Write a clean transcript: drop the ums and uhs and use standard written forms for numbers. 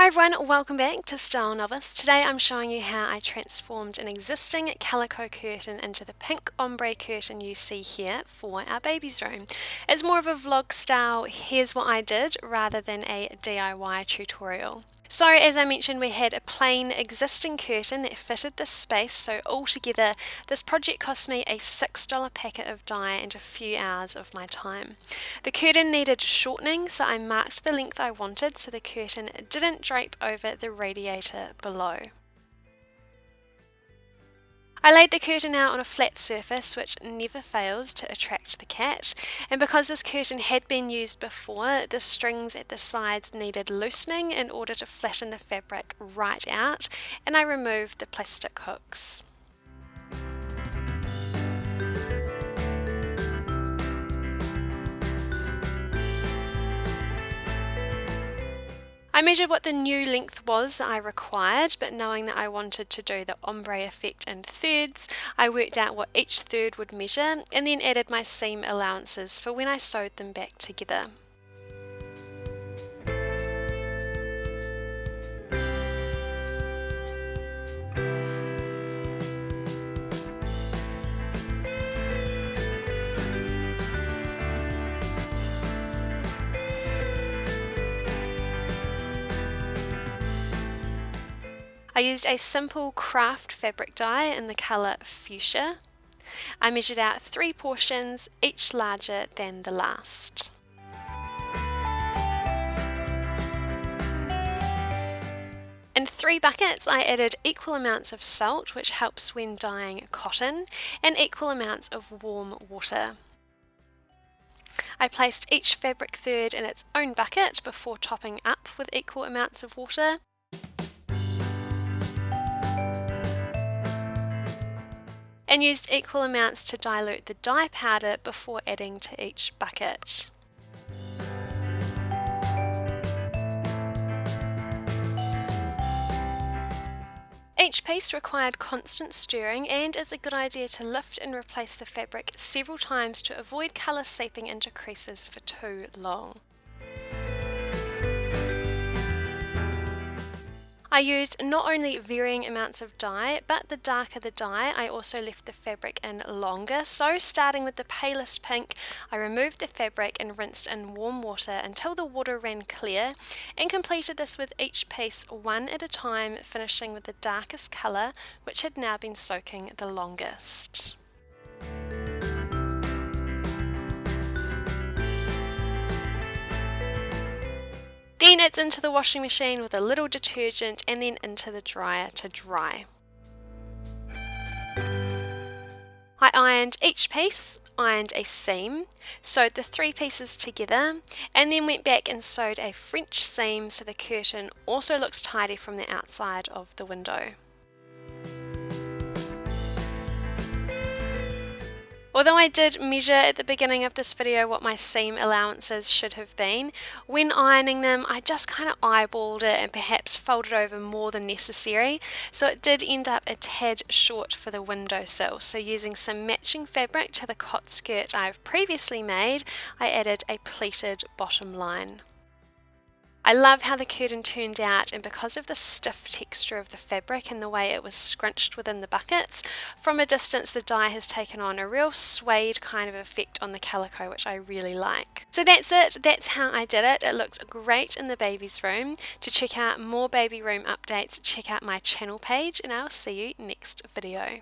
Hi everyone, welcome back to StyleNovice. Today I'm showing you how I transformed an existing calico curtain into the pink ombre curtain you see here for our baby's room. It's more of a vlog style, here's what I did, rather than a DIY tutorial. So as I mentioned, we had a plain existing curtain that fitted this space, so altogether this project cost me a $6 packet of dye and a few hours of my time. The curtain needed shortening, so I marked the length I wanted so the curtain didn't drape over the radiator below. I laid the curtain out on a flat surface which never fails to attract the cat, and because this curtain had been used before, the strings at the sides needed loosening in order to flatten the fabric right out, and I removed the plastic hooks. I measured what the new length was that I required, but knowing that I wanted to do the ombre effect in thirds, I worked out what each third would measure and then added my seam allowances for when I sewed them back together. I used a simple craft fabric dye in the colour fuchsia. I measured out 3 portions, each larger than the last. In 3 buckets I added equal amounts of salt, which helps when dyeing cotton, and equal amounts of warm water. I placed each fabric third in its own bucket before topping up with equal amounts of water. And used equal amounts to dilute the dye powder before adding to each bucket. Each piece required constant stirring, and it's a good idea to lift and replace the fabric several times to avoid colour seeping into creases for too long. I used not only varying amounts of dye, but the darker the dye, I also left the fabric in longer. So starting with the palest pink, I removed the fabric and rinsed in warm water until the water ran clear, and completed this with each piece one at a time, finishing with the darkest colour, which had now been soaking the longest. Then it's into the washing machine with a little detergent and then into the dryer to dry. I ironed each piece, ironed a seam, sewed the 3 pieces together, and then went back and sewed a French seam so the curtain also looks tidy from the outside of the window. Although I did measure at the beginning of this video what my seam allowances should have been, when ironing them I just kind of eyeballed it and perhaps folded over more than necessary, so it did end up a tad short for the windowsill. So using some matching fabric to the cot skirt I've previously made, I added a pleated bottom line. I love how the curtain turned out, and because of the stiff texture of the fabric and the way it was scrunched within the buckets, from a distance the dye has taken on a real suede kind of effect on the calico, which I really like. So that's it, that's how I did it. It looks great in the baby's room. To check out more baby room updates, check out my channel page, and I'll see you next video.